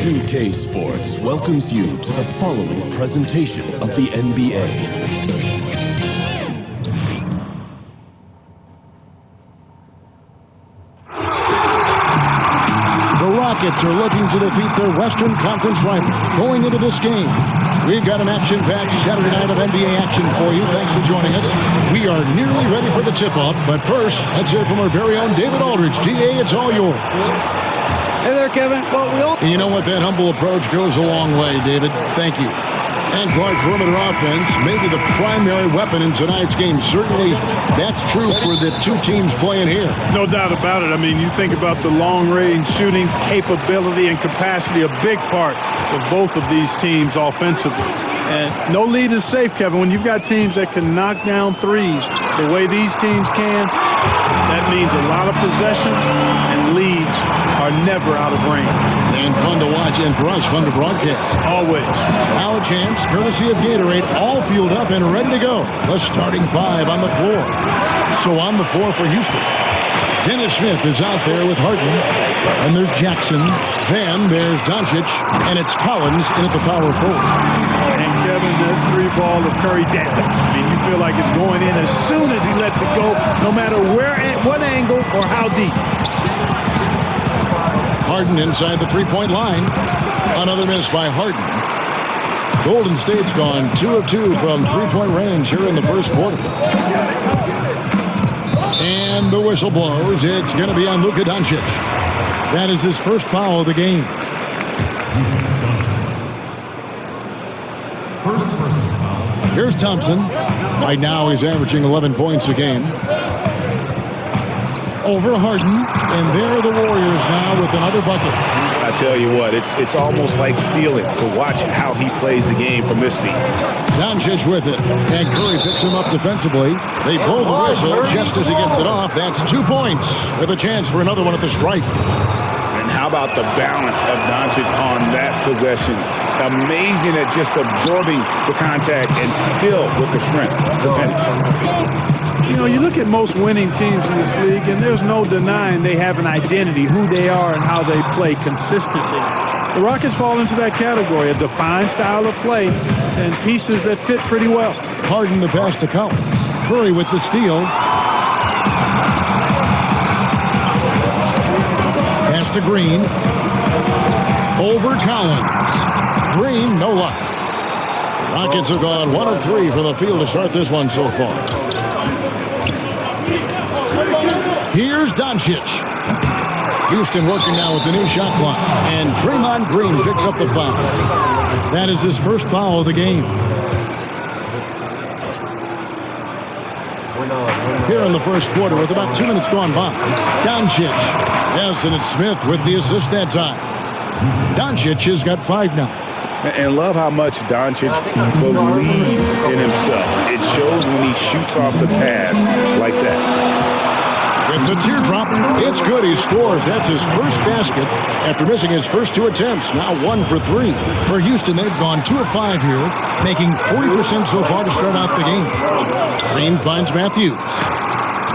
2K Sports welcomes you to the following presentation of the NBA. The Rockets are looking to defeat their Western Conference rival going into this game. We've got an action-packed Saturday night of NBA action for you. Thanks for joining us. We are nearly ready for the tip-off, but first, let's hear from our very own David Aldridge. DA, it's all yours. Hey there, Kevin. Well, You know what? That humble approach goes a long way, David. Thank you. And Clark, perimeter offense may be the primary weapon in tonight's game. Certainly, that's true for the two teams playing here. No doubt about it. I mean, you think about the long-range shooting capability and capacity, a big part of both of these teams offensively. And no lead is safe, Kevin. When you've got teams that can knock down threes the way these teams can, that means a lot of possessions and leads are never out of range. And fun to watch, and for us, fun to broadcast. Always. Now a chance, courtesy of Gatorade, all fueled up and ready to go. The starting five on the floor. So on the floor for Houston, Dennis Smith is out there with Harden. And there's Jackson. Then there's Doncic. And it's Collins in at the power forward. And Kevin, that three ball of Curry deadly. I mean, you feel like it's going in as soon as he lets it go, no matter where, what angle, or how deep. Harden inside the three-point line. Another miss by Harden. Golden State's gone 2 of 2 from three-point range here in the first quarter. And the whistle blows. It's going to be on Luka Doncic. That is his first foul of the game. Here's Thompson. Right now he's averaging 11 points a game. Over Harden, and there are the Warriors now with another bucket. I tell you what, it's almost like stealing to watch how he plays the game from this seat. Doncic with it, and Curry picks him up defensively. They blow the whistle just as he gets it off. That's 2 points with a chance for another one at the stripe. And how about the balance of Doncic on that possession? Amazing at just absorbing the contact and still with the strength to finish. You know, you look at most winning teams in this league, and there's no denying they have an identity, who they are and how they play consistently. The Rockets fall into that category, a defined style of play and pieces that fit pretty well. Harden the pass to Collins. Curry with the steal. Pass to Green. Over Collins. Green, no luck. Rockets have gone 1 of 3 from the field to start this one so far. Here's Doncic. Houston working now with the new shot clock. And Draymond Green picks up the foul. That is his first foul of the game. Here in the first quarter with about 2 minutes gone by. Doncic. Yes, and it's Smith with the assist that time. Doncic has got 5 now. And love how much Doncic believes in himself. It shows when he shoots off the pass like that. With the teardrop, it's good. He scores. That's his first basket after missing his first 2 attempts. Now 1 for 3. For Houston, they've gone 2 of 5 here, making 40% so far to start out the game. Green finds Matthews.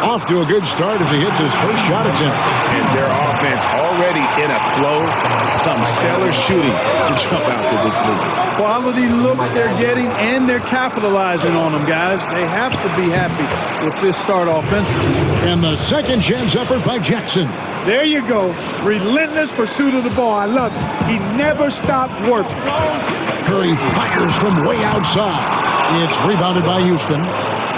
Off to a good start as he hits his first shot attempt. And their offense already in a flow. Some stellar shooting to jump out to this league. Quality looks they're getting, and they're capitalizing on them, guys. They have to be happy with this start offensively. And the second chance effort by Jackson. There you go. Relentless pursuit of the ball. I love it. He never stopped working. Curry fires from way outside. It's rebounded by Houston.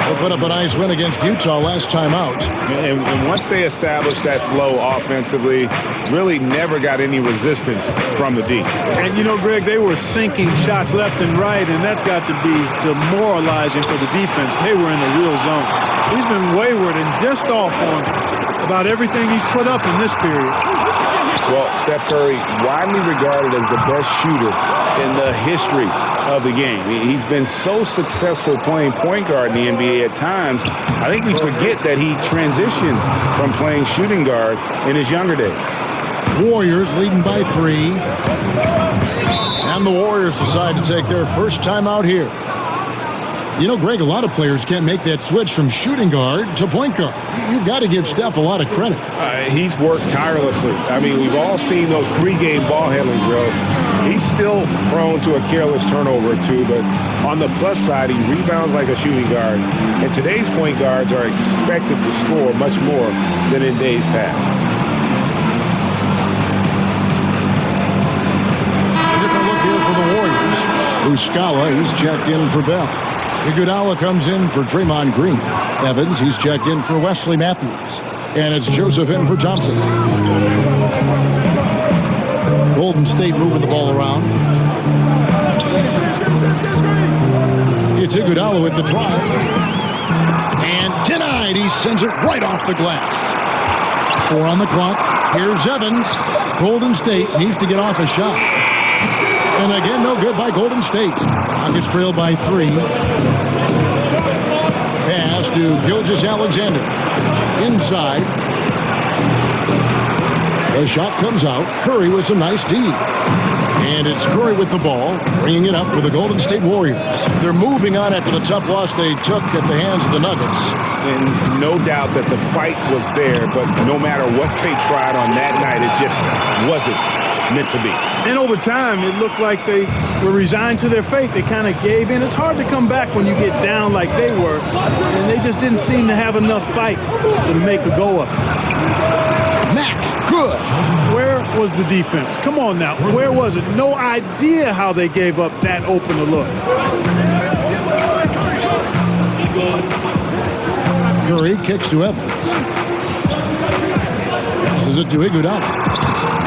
They put up a nice win against Utah last time out. And once they established that flow offensively, really never got any resistance from the D. And, you know, Greg, they were sinking shots left and right, and that's got to be demoralizing for the defense. They were in the real zone. He's been wayward and just off on about everything he's put up in this period. Well, Steph Curry, widely regarded as the best shooter in the history of the game. He's been so successful playing point guard in the NBA at times. I think we forget that he transitioned from playing shooting guard in his younger days. Warriors leading by 3. And the Warriors decide to take their first time out here. You know, Greg, a lot of players can't make that switch from shooting guard to point guard. You've got to give Steph a lot of credit. He's worked tirelessly. I mean, we've all seen those pregame ball handling drills. still prone to a careless turnover or two, but on the plus side, he rebounds like a shooting guard. And today's point guards are expected to score much more than in days past. A different look here for the Warriors. Muscala, he's checked in for Bell. Iguodala comes in for Draymond Green. Evans, he's checked in for Wesley Matthews. And it's Joseph in for Thompson. Golden State moving the ball around. It's Iguodala with the drive. And denied. He sends it right off the glass. 4 on the clock. Here's Evans. Golden State needs to get off a shot. And again, no good by Golden State. Rockets trail by 3. Pass to Gilgeous-Alexander. Inside. The shot comes out. Curry with some nice D. And it's Curry with the ball, bringing it up for the Golden State Warriors. They're moving on after the tough loss they took at the hands of the Nuggets. And no doubt that the fight was there, but no matter what they tried on that night, it just wasn't meant to be. And over time, it looked like they were resigned to their fate. They kind of gave in. It's hard to come back when you get down like they were. And they just didn't seem to have enough fight to make a go of it. Mack, good. Where was the defense? Come on now. Where was it? No idea how they gave up that open a look. Curry kicks to Evans. Passes it to Iguodala.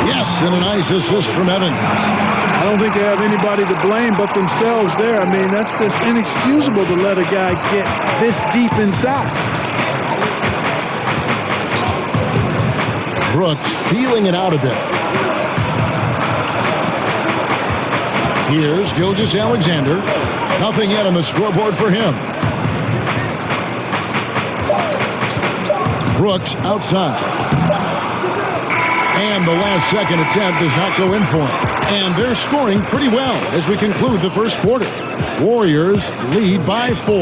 Yes, and a nice assist from Evans. I don't think they have anybody to blame but themselves there. I mean, that's just inexcusable to let a guy get this deep inside. Brooks feeling it out a bit. Here's Gilgeous-Alexander. Nothing yet on the scoreboard for him. Brooks outside. And the last second attempt does not go in for him. And they're scoring pretty well as we conclude the first quarter. Warriors lead by 4.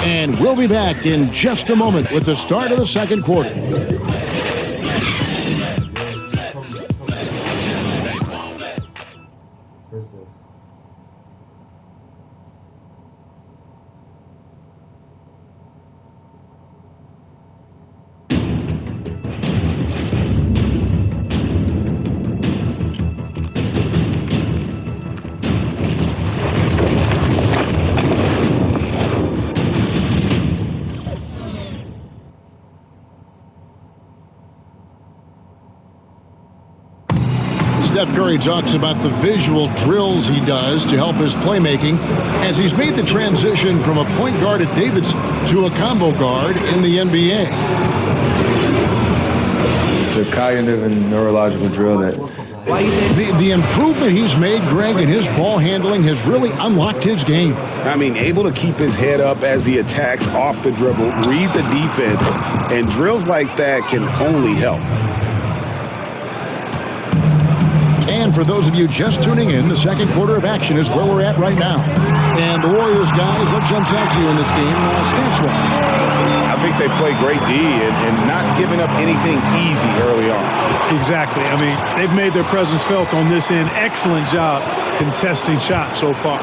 And we'll be back in just a moment with the start of the second quarter. Steph Curry talks about the visual drills he does to help his playmaking as he's made the transition from a point guard at Davidson to a combo guard in the NBA. It's a cognitive and neurological drill that the improvement he's made, Greg, in his ball handling has really unlocked his game. I mean, able to keep his head up as he attacks off the dribble, read the defense, and drills like that can only help. And for those of you just tuning in, the second quarter of action is where we're at right now. And the Warriors, guys, what jumps out to you in this game, stance-wise? I think they play great D and not giving up anything easy early on. Exactly. I mean, they've made their presence felt on this end. Excellent job contesting shots so far.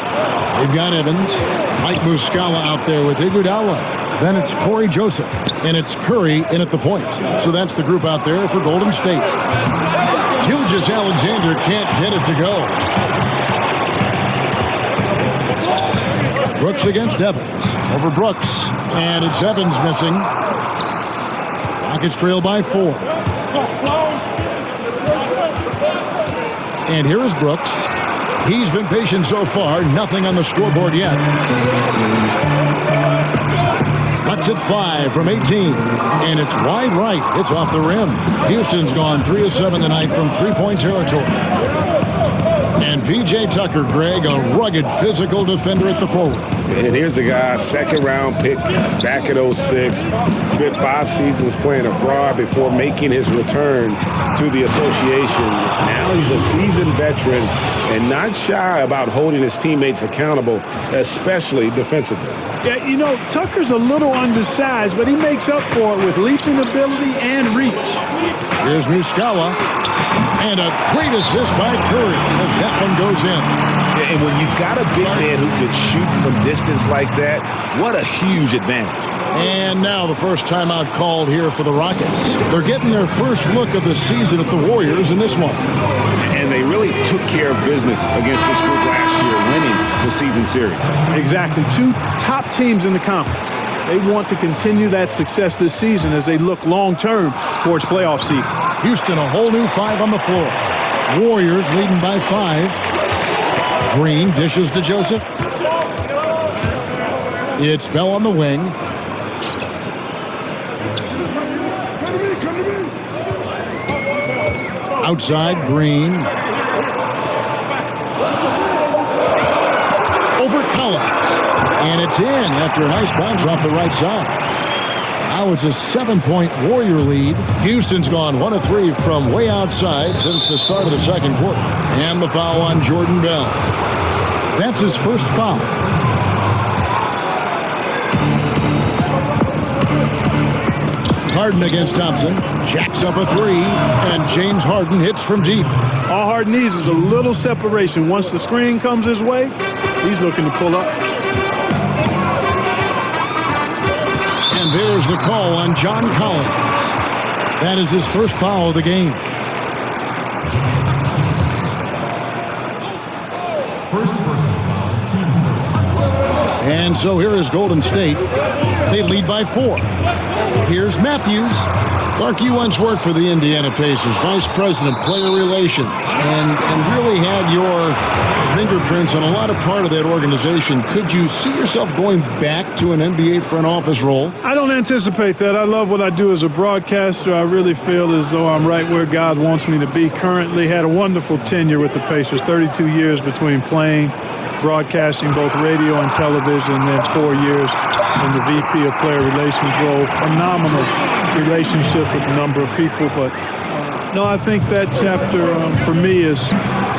They've got Evans, Mike Muscala out there with Iguodala. Then it's Corey Joseph, and it's Curry in at the point. So that's the group out there for Golden State. Gilgeous-Alexander can't get it to go. Brooks against Evans. Over Brooks. And it's Evans missing. Rockets trail by 4. And here is Brooks. He's been patient so far. Nothing on the scoreboard yet. Cuts it 5 from 18. And it's wide right. It's off the rim. Houston's gone 3 of 7 tonight from three-point territory. And P.J. Tucker, Greg, a rugged physical defender at the forward. And here's the guy, second-round pick back at 06. Spent 5 seasons playing abroad before making his return to the association. Now he's a seasoned veteran and not shy about holding his teammates accountable, especially defensively. Yeah, you know, Tucker's a little undersized, but he makes up for it with leaping ability and reach. Here's Muscala. And a great assist by Curry as that one goes goes in. And when you've got a big man who can shoot from distance like that, what a huge advantage. And now the first timeout called here for the Rockets. They're getting their first look of the season at the Warriors in this one. And they really took care of business against this group last year, winning the season series. Exactly. 2 top teams in the conference. They want to continue that success this season as they look long-term towards playoff seed. Houston, a whole new 5 on the floor. Warriors leading by 5. Green dishes to Joseph. It's Bell on the wing. Outside, Green. Over Collins. And it's in after a nice bounce off the right side. Now it's a 7-point Warrior lead. Houston's gone 1 of 3 from way outside since the start of the second quarter. And the foul on Jordan Bell. That's his first foul. Harden against Thompson. Jacks up a 3, and James Harden hits from deep. All Harden needs is a little separation. Once the screen comes his way, he's looking to pull up. And there's the call on John Collins. That is his first foul of the game. And so here is Golden State. They lead by 4. Here's Matthews. Clark, you once worked for the Indiana Pacers, Vice President, Player Relations, and really had your fingerprints on a lot of part of that organization. Could you see yourself going back to an NBA front office role? I don't anticipate that. I love what I do as a broadcaster. I really feel as though I'm right where God wants me to be. Currently had a wonderful tenure with the Pacers, 32 years between playing, broadcasting both radio and television, and then 4 years in the VP of Player Relations role. Phenomenal relationship with a number of people, but no, I think that chapter for me is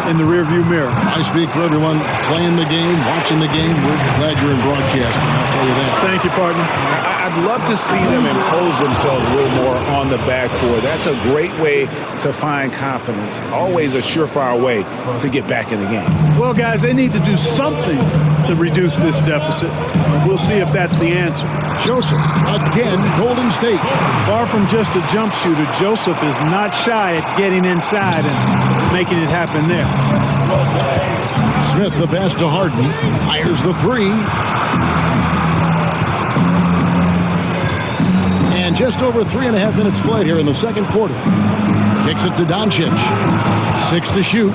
in the rearview mirror. I speak for everyone playing the game, watching the game. We're glad you're in broadcasting. I'll tell you that. Thank you, partner. I'd love to see them impose themselves a little more on the backcourt. That's a great way to find confidence. Always a surefire way to get back in the game. Well, guys, they need to do something to reduce this deficit. We'll see if that's the answer. Joseph, again, Golden State. Far from just a jump shooter, Joseph is not shy at getting inside and making it happen there. Smith, the pass to Harden, fires the 3. And just over 3.5 minutes played here in the second quarter. Kicks it to Doncic. 6 to shoot.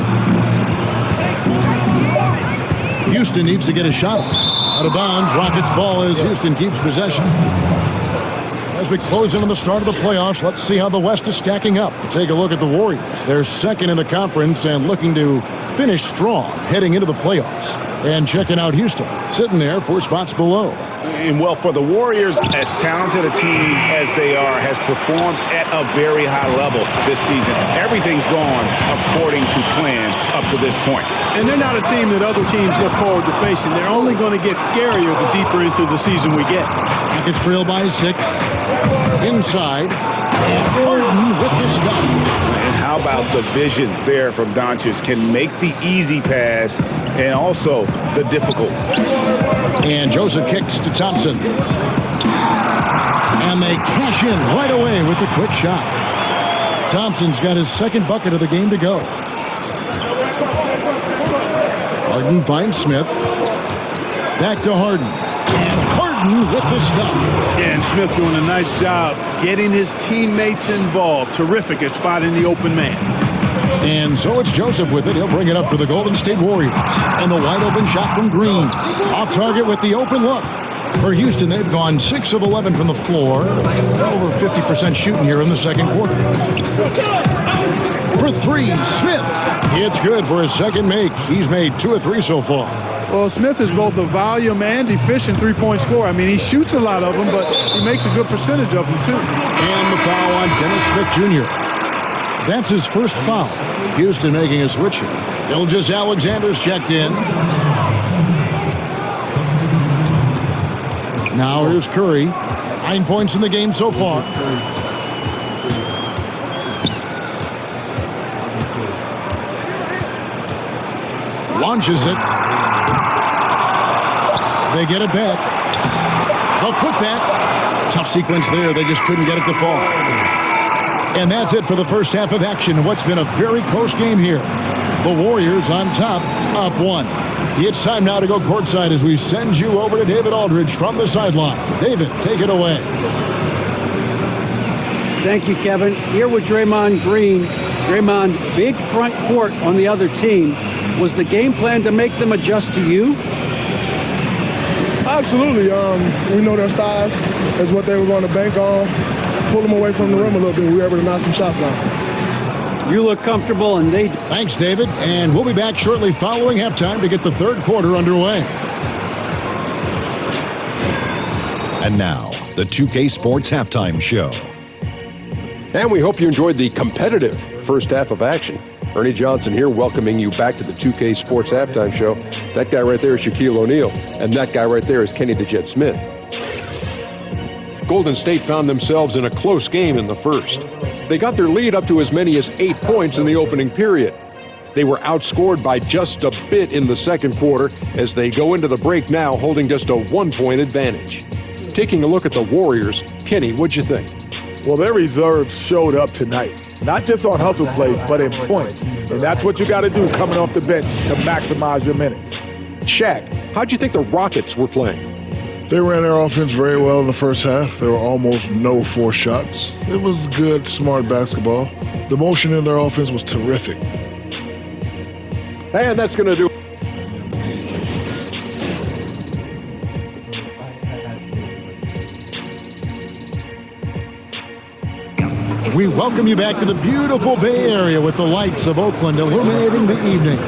Houston needs to get a shot out of bounds. Rockets ball as Houston keeps possession. As we close in on the start of the playoffs, let's see how the West is stacking up. Take a look at the Warriors. They're second in the conference and looking to finish strong heading into the playoffs. And checking out Houston, sitting there 4 spots below. And well, for the Warriors, as talented a team as they are, has performed at a very high level this season. Everything's gone according to plan up to this point. And they're not a team that other teams look forward to facing. They're only going to get scarier the deeper into the season we get. Rockets trail by 6. Inside. And Harden with the stop. And how about the vision there from Doncic? Can make the easy pass and also the difficult. And Joseph kicks to Thompson. And they cash in right away with the quick shot. Thompson's got his second bucket of the game to go. Harden finds Smith. Back to Harden. And Harden with the stop. Yeah, and Smith doing a nice job getting his teammates involved. Terrific at spotting the open man. And so it's Joseph with it. He'll bring it up for the Golden State Warriors. And the wide open shot from Green. Off target with the open look. For Houston, they've gone 6 of 11 from the floor. Over 50% shooting here in the second quarter. For 3, Smith. It's good for his second make. He's made 2 of 3 so far. Well, Smith is both a volume and efficient three-point scorer. I mean, he shoots a lot of them, but he makes a good percentage of them, too. And the foul on Dennis Smith Jr. That's his first foul. Houston making a switch here. Ilgis Alexander's checked in. Now here's Curry. 9 points in the game so far. launches it. They get it back. A putback. Tough sequence there. They just couldn't get it to fall. And that's it for the first half of action. What's been a very close game here. The Warriors on top, up 1. It's time now to go courtside as we send you over to David Aldridge from the sideline. David, take it away. Thank you, Kevin. Here with Draymond Green. Draymond, big front court on the other team. Was the game plan to make them adjust to you? Absolutely. We know their size is what they were going to bank on. Pull them away from the rim a little bit. We were able to knock some shots down. You look comfortable, and they... Thanks, David. And we'll be back shortly following halftime to get the third quarter underway. And now, the 2K Sports Halftime Show. And we hope you enjoyed the competitive first half of action. Ernie Johnson here, welcoming you back to the 2K Sports Halftime Show. That guy right there is Shaquille O'Neal, and that guy right there is Kenny the Jet Smith. Golden State found themselves in a close game in the first. They got their lead up to as many as 8 points in the opening period. They were outscored by just a bit in the second quarter as they go into the break now holding just a 1-point advantage. Taking a look at the Warriors, Kenny, what'd you think? Well, their reserves showed up tonight, not just on hustle plays, but in points. And that's what you got to do coming off the bench to maximize your minutes. Shaq, how'd you think the Rockets were playing? They ran their offense very well in the first half. There were almost no forced shots. It was good, smart basketball. The motion in their offense was terrific. And that's going to do. We welcome you back to the beautiful Bay Area with the lights of Oakland illuminating the evening.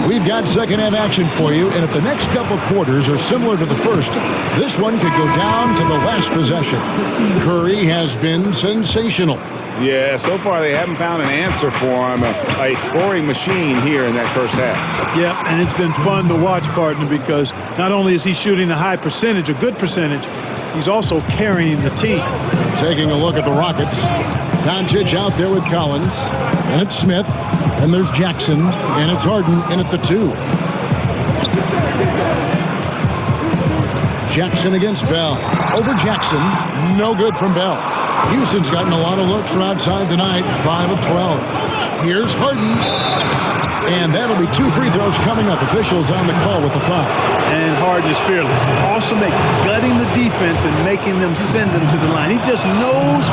We've got second half action for you, and if the next couple quarters are similar to the first, this one could go down to the last possession. Curry has been sensational. Yeah, so far they haven't found an answer for him, a scoring machine here in that first half. Yeah, and it's been fun to watch, partner, because not only is he shooting a high percentage, a good percentage, he's also carrying the team. Taking a look at the Rockets. Doncic out there with Collins, and it's Smith, and there's Jackson, and it's Harden in at the 2. Jackson against Bell. Over Jackson, no good from Bell. Houston's gotten a lot of looks from outside tonight, 5 of 12. Here's Harden, and that'll be 2 free throws coming up. Officials on the call with the foul. And Harden is fearless. Awesome at gutting the defense and making them send them to the line. He just knows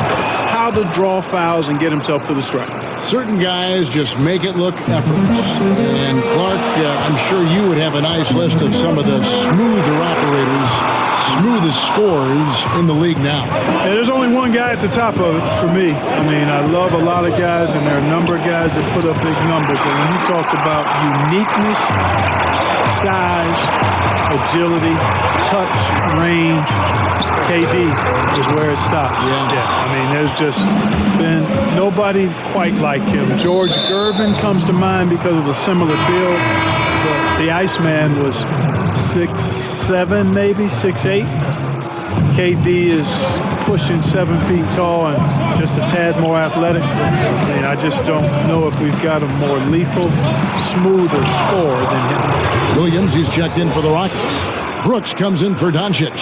how to draw fouls and get himself to the strike. Certain guys just make it look effortless. And Clark, I'm sure you would have a nice list of some of the smoother operators, smoothest scorers in the league now. Yeah, there's only one guy at the top of it for me. I mean, I love a lot of guys, and there are a number of guys that put up big numbers. But when you talk about uniqueness, size, agility, touch, range, KD is where it stops. Yeah. I mean, there's just been nobody quite like him. George Gervin comes to mind because of a similar build. But the Iceman was 6'7", maybe 6'8". KD is pushing 7 feet tall and just a tad more athletic. I mean, I just don't know if we've got a more lethal, smoother scorer than him. Williams, he's checked in for the Rockets. Brooks comes in for Doncic.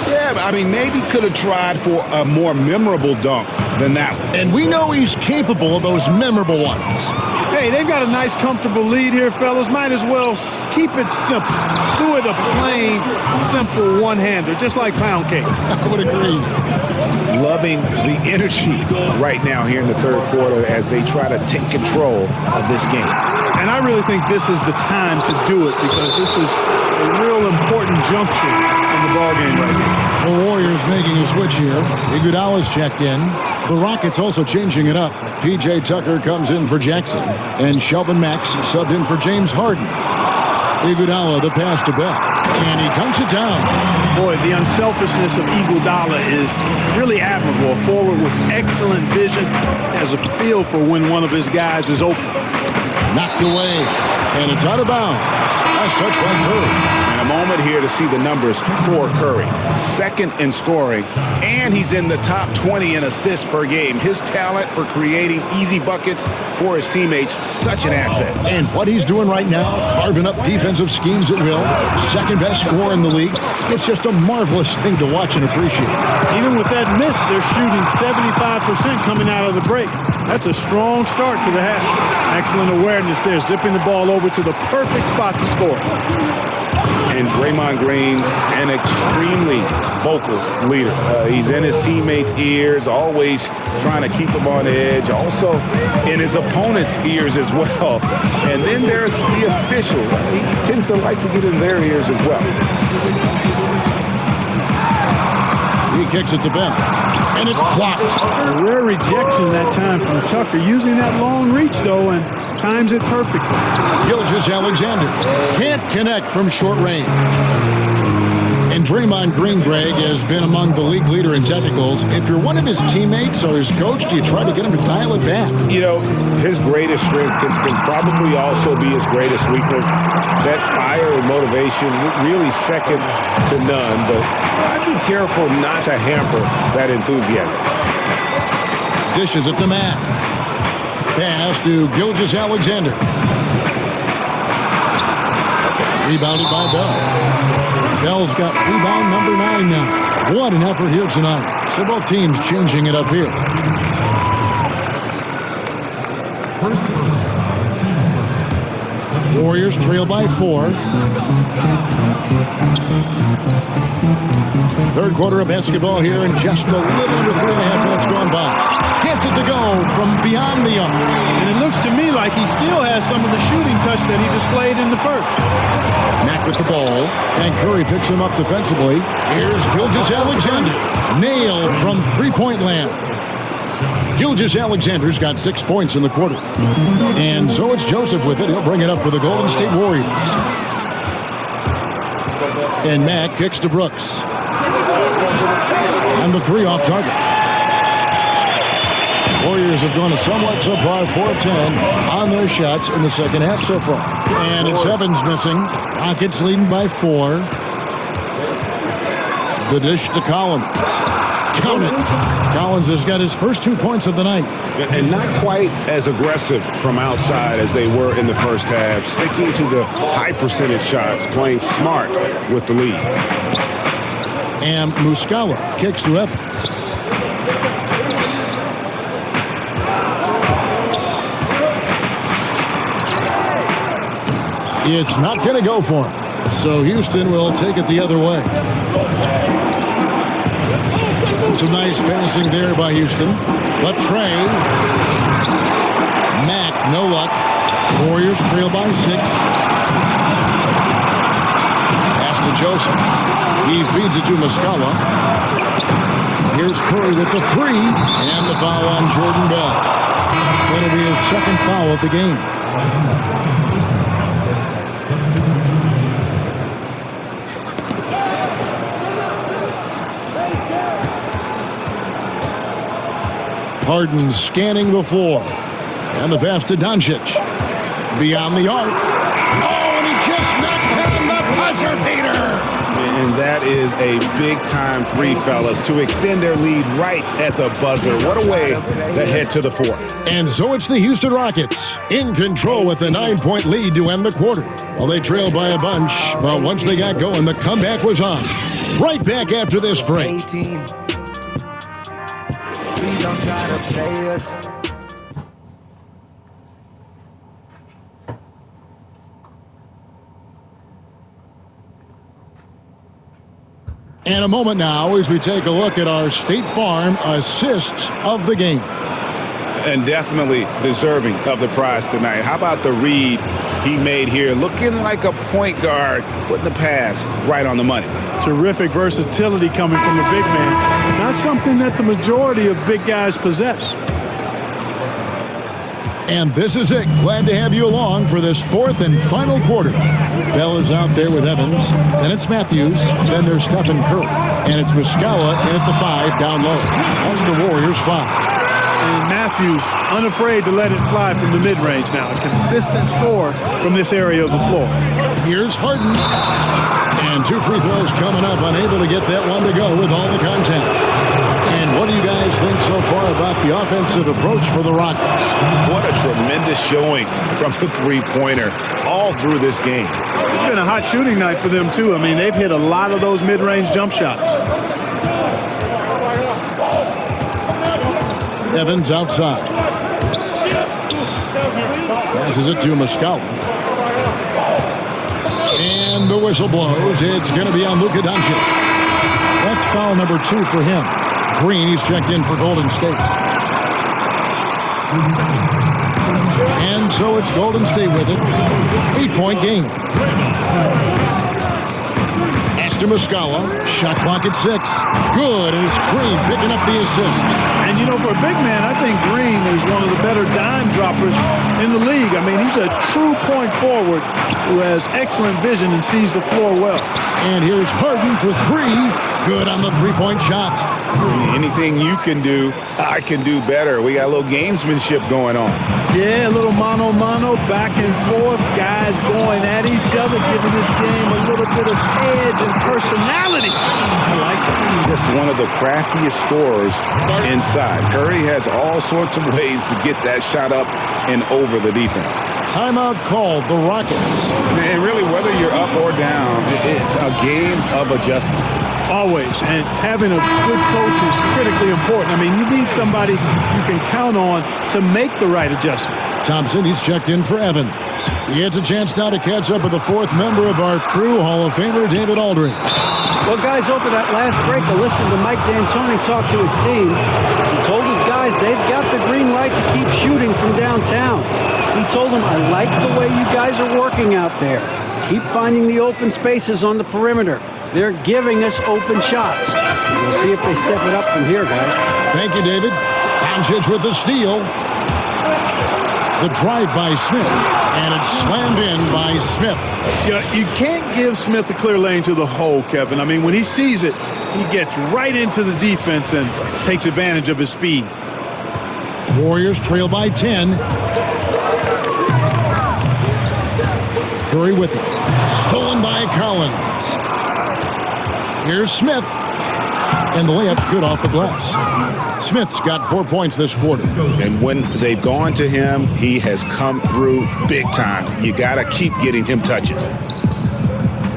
Yeah, I mean, maybe could have tried for a more memorable dunk than that one. And we know he's capable of those memorable ones. Hey, they've got a nice, comfortable lead here, fellas. Might as well keep it simple. Do it a plain, simple one-hander, just like pound cake. I would agree. Loving the energy right now here in the third quarter as they try to take control of this game. And I really think this is the time to do it because this is a real important juncture in the ballgame right now. The Warriors making a switch here. Iguodala's checked in. The Rockets also changing it up. P.J. Tucker comes in for Jackson. And Shelvin Max subbed in for James Harden. Iguodala, the pass to Bell. And he dunks it down. Boy, the unselfishness of Iguodala is really admirable. A forward with excellent vision, has a feel for when one of his guys is open. Knocked away. And it's out of bounds. Last touch by Curry. And And a moment here to see the numbers for Curry. Second in scoring, and he's in the top 20 in assists per game. His talent for creating easy buckets for his teammates, such an asset. And what he's doing right now, carving up defensive schemes at will, second best scorer in the league. It's just a marvelous thing to watch and appreciate. Even with that miss, they're shooting 75% coming out of the break. That's a strong start to the half. Excellent awareness there, zipping the ball over to the perfect spot to score. And Draymond Green, an extremely vocal leader. He's in his teammates' ears, always trying to keep them on edge, also in his opponent's ears as well. And then there's the official. He tends to like to get in their ears as well. He kicks it to Ben, and it's blocked. A rare rejection that time from Tucker, using that long reach, though, and times it perfectly. Gilgeous-Alexander can't connect from short range. And Draymond Green, Greg, has been among the league leader in technicals. If you're one of his teammates or his coach, do you try to get him to dial it back? You know, his greatest strength can probably also be his greatest weakness. That fire and motivation, really second to none. But I'd be careful not to hamper that enthusiasm. Dishes it to Matt. Pass to Gilgeous-Alexander. Rebounded by Bell. Bell's got rebound number 9 now. What an effort here tonight. So both teams changing it up here. Warriors trail by 4. Third quarter of basketball here, and just a little under 3.5 minutes gone by. Gets it to go from beyond the arc. And it looks to me like he still has some of the shooting touch that he displayed in the first. Mack with the ball, and Curry picks him up defensively. Here's Gilgeous-Alexander. Nailed from three-point land. Gilgeous-Alexander's got 6 points in the quarter. And so it's Joseph with it. He'll bring it up for the Golden State Warriors. And Mack kicks to Brooks. And the 3 off target. Warriors have gone a somewhat subpar 4 of 10 on their shots in the second half so far. And it's Evans missing. Rockets leading by 4. The dish to Collins. Count it. Collins has got his first 2 points of the night. And not quite as aggressive from outside as they were in the first half. Sticking to the high percentage shots, playing smart with the lead. And Muscala kicks to Evans. It's not going to go for him. So Houston will take it the other way. Some nice passing there by Houston. But Trey. Mack, no luck. Warriors trail by 6. Pass to Joseph. He feeds it to Muscala. Here's Curry with the 3. And the foul on Jordan Bell. That'll be his second foul of the game. Harden scanning the floor. And the pass to Doncic. Beyond the arc. Oh, and he just knocked down the buzzer beater. And that is a big-time 3, fellas, to extend their lead right at the buzzer. What a way to head to the 4th. And so it's the Houston Rockets in control with a 9-point lead to end the quarter. Well, they trailed by a bunch, but once they got going, the comeback was on. Right back after this break. Please don't try to play us. And a moment now as we take a look at our State Farm assists of the game. And definitely deserving of the prize tonight. How about the read he made here? Looking like a point guard, putting the pass right on the money. Terrific versatility coming from the big man. Not something that the majority of big guys possess. And this is it. Glad to have you along for this 4th and final quarter. Bell is out there with Evans. Then it's Matthews. Then there's Stephen Curry. And it's Muscala in at the 5 down low. That's the Warriors' 5. And Matthews unafraid to let it fly from the mid-range now. A consistent score from this area of the floor. Here's Harden. And 2 free throws coming up. Unable to get that one to go with all the contact. And what do you guys think so far about the offensive approach for the Rockets? What a tremendous showing from the three-pointer all through this game. It's been a hot shooting night for them, too. I mean, they've hit a lot of those mid-range jump shots. Evans outside. Passes it to Muscala. And the whistle blows. It's going to be on Luka Doncic. That's foul number 2 for him. Green, he's checked in for Golden State. And so it's Golden State with it. 8-point game. To Muscala. Shot clock at 6. Good, and it's Green picking up the assist. And, you know, for a big man, I think Green is one of the better dime droppers in the league. I mean, he's a true point forward who has excellent vision and sees the floor well. And here's Harden for 3. Good on the three-point shot. Anything you can do, I can do better. We got a little gamesmanship going on. Yeah, a little mano-mano, back and forth, guys going at each other, giving this game a little bit of edge and personality. I like that. Just one of the craftiest scorers inside. Curry has all sorts of ways to get that shot up and over the defense. Timeout called, the Rockets. And really, whether you're up or down, it's a game of adjustments. Always, and having a good coach is critically important. I mean, you need somebody you can count on to make the right adjustment. Thompson, he's checked in for Evans. He gets a chance now to catch up with the 4th member of our crew, Hall of Famer David Aldridge. Well, guys, over that last break, I listened to Mike D'Antoni talk to his team. He told his guys they've got the green light to keep shooting from downtown. He told them, I like the way you guys are working out there. Keep finding the open spaces on the perimeter. They're giving us open shots. We'll see if they step it up from here, guys. Thank you, David. Doncic with the steal. The drive by Smith, and it's slammed in by Smith. You can't give Smith a clear lane to the hole, Kevin. I mean, when he sees it, he gets right into the defense and takes advantage of his speed. Warriors trail by 10. Curry with it. Stolen by Collins. Here's Smith. And the layup's good off the glass. Smith's got 4 points this quarter. And when they've gone to him, he has come through big time. You got to keep getting him touches.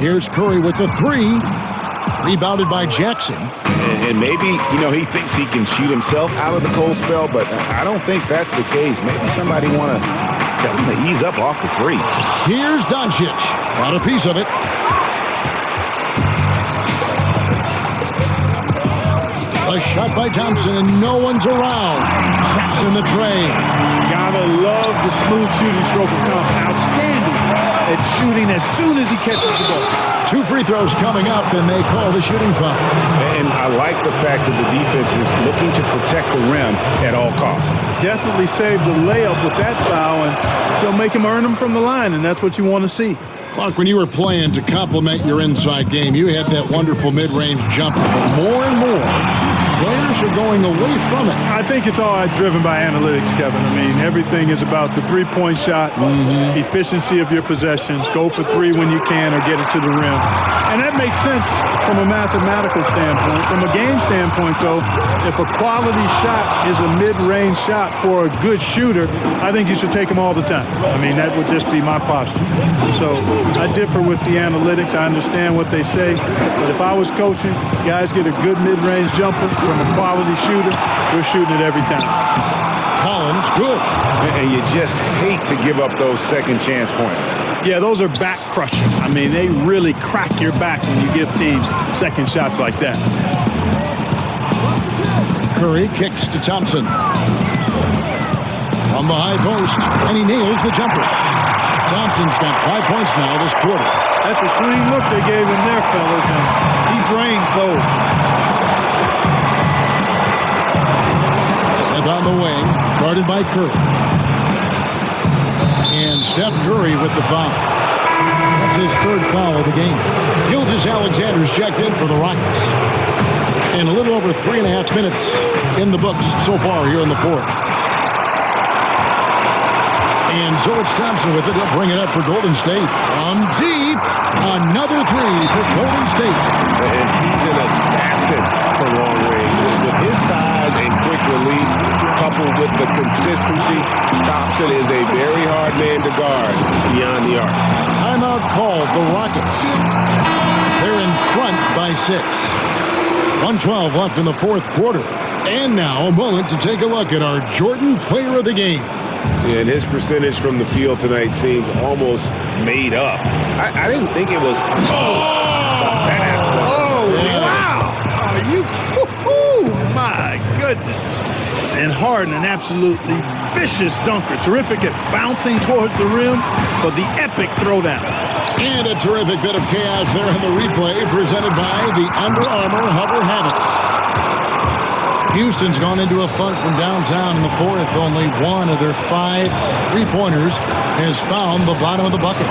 Here's Curry with the 3. Rebounded by Jackson. And maybe, you know, he thinks he can shoot himself out of the cold spell, but I don't think that's the case. Maybe somebody want to tell him to ease up off the threes. Here's Doncic. Got a piece of it. A shot by Thompson, and no one's around. Traps in the tray. Gotta love the smooth shooting stroke of Thompson. Outstanding at shooting as soon as he catches the ball. 2 free throws coming up, and they call the shooting foul. And I like the fact that the defense is looking to protect the rim at all costs. Definitely saved the layup with that foul, and they'll make him earn them from the line, and that's what you want to see. Clark, when you were playing to complement your inside game, you had that wonderful mid-range jumper. But more and more, players are going away from it. I think it's all driven by analytics, Kevin. I mean, everything is about the three-point shot, efficiency of your possessions, go for 3 when you can or get it to the rim. And that makes sense from a mathematical standpoint. From a game standpoint, though, if a quality shot is a mid-range shot for a good shooter, I think you should take them all the time. I mean, that would just be my posture. So I differ with the analytics. I understand what they say. But if I was coaching, guys get a good mid-range jumper from a quality shooter, we're shooting it every time. Collins, good. And you just hate to give up those second chance points. Yeah, those are back crushers. I mean, they really crack your back when you give teams second shots like that. Curry kicks to Thompson. From the high post, and he nails the jumper. Thompson's got 5 points now this quarter. That's a clean look they gave him there, fellas, and he drains those. Smith on the wing, guarded by Curry. And Steph Curry with the foul. That's his 3rd foul of the game. Gilgeous-Alexander's checked in for the Rockets. And a little over 3.5 minutes in the books so far here in the 4th. And George Thompson with it. He'll bring it up for Golden State. From deep, another three for Golden State. And he's an assassin for long range. With his size and quick release, coupled with the consistency, Thompson is a very hard man to guard beyond the arc. Timeout called, the Rockets. They're in front by 6. 1:12 left in the fourth quarter. And now a moment to take a look at our Jordan Player of the Game. And his percentage from the field tonight seems almost made up. I didn't think it was. Wow! Are you? Oh, my goodness. And Harden, an absolutely vicious dunker. Terrific at bouncing towards the rim for the epic throwdown. And a terrific bit of chaos there in the replay presented by the Under Armour Hover Havoc. Houston's gone into a funk from downtown in the fourth. Only one of their 5 3-pointers has found the bottom of the bucket.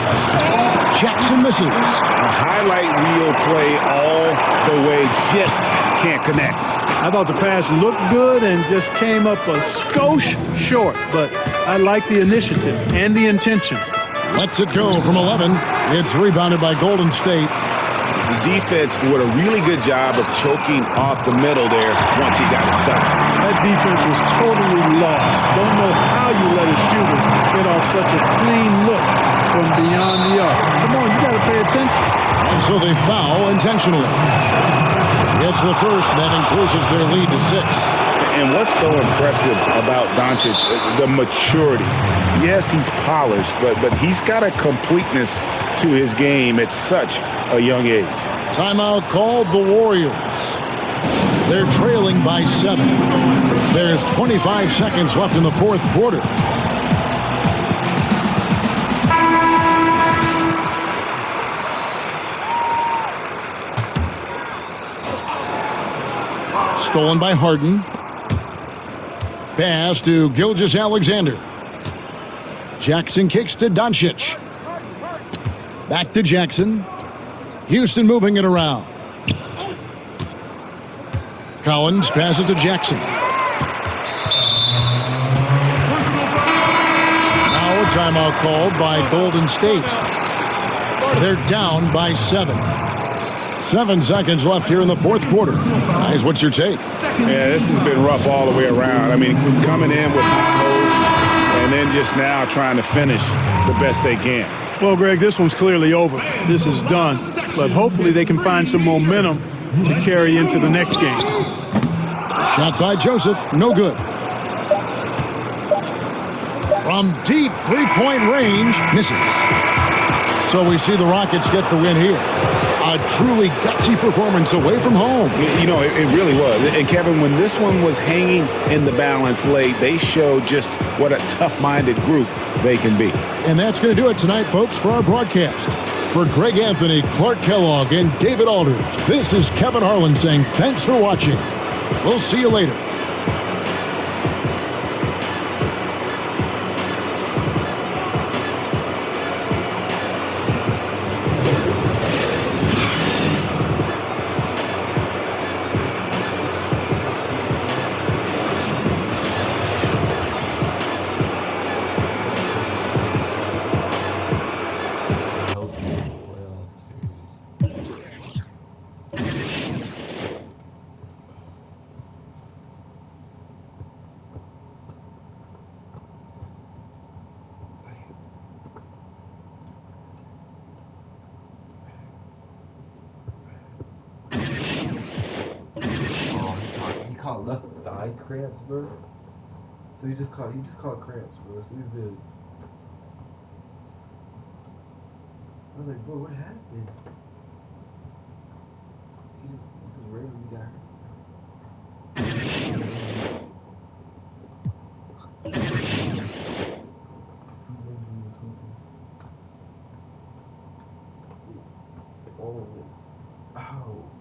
Jackson misses. A highlight reel play all the way, just can't connect. I thought the pass looked good and just came up a skosh short, but I like the initiative and the intention. Lets it go from 11. It's rebounded by Golden State. The defense did a really good job of choking off the middle there once he got inside. That defense was totally lost. Don't know how you let a shooter get off such a clean look from beyond the arc. Come on, you got to pay attention. And so they foul intentionally. It's the first, that increases their lead to 6. And what's so impressive about Doncic, the maturity. Yes, he's polished, but he's got a completeness to his game at such a young age. Timeout called, the Warriors. They're trailing by 7. There's 25 seconds left in the fourth quarter. Stolen by Harden. Pass to Gilgeous-Alexander. Jackson kicks to Doncic. Back to Jackson. Houston moving it around. Collins passes to Jackson. Now a timeout called by Golden State. They're down by 7. 7 seconds left here in the fourth quarter. Guys, what's your take? Yeah, this has been rough all the way around. I mean, coming in with hot hose and then just now trying to finish the best they can. Well, Greg, this one's clearly over. This is done. But hopefully they can find some momentum to carry into the next game. Shot by Joseph. No good. From deep three-point range. Misses. So we see the Rockets get the win here. A truly gutsy performance away from home. You know, it really was. And, Kevin, when this one was hanging in the balance late, they showed just what a tough-minded group they can be. And that's going to do it tonight, folks, for our broadcast. For Greg Anthony, Clark Kellogg, and David Alders, this is Kevin Harlan saying thanks for watching. We'll see you later. Caught left thigh cramps, bro. So he just caught cramps, bro. So he's good. I was like, bro, what happened? He just randomly got hurt. Oh, ow.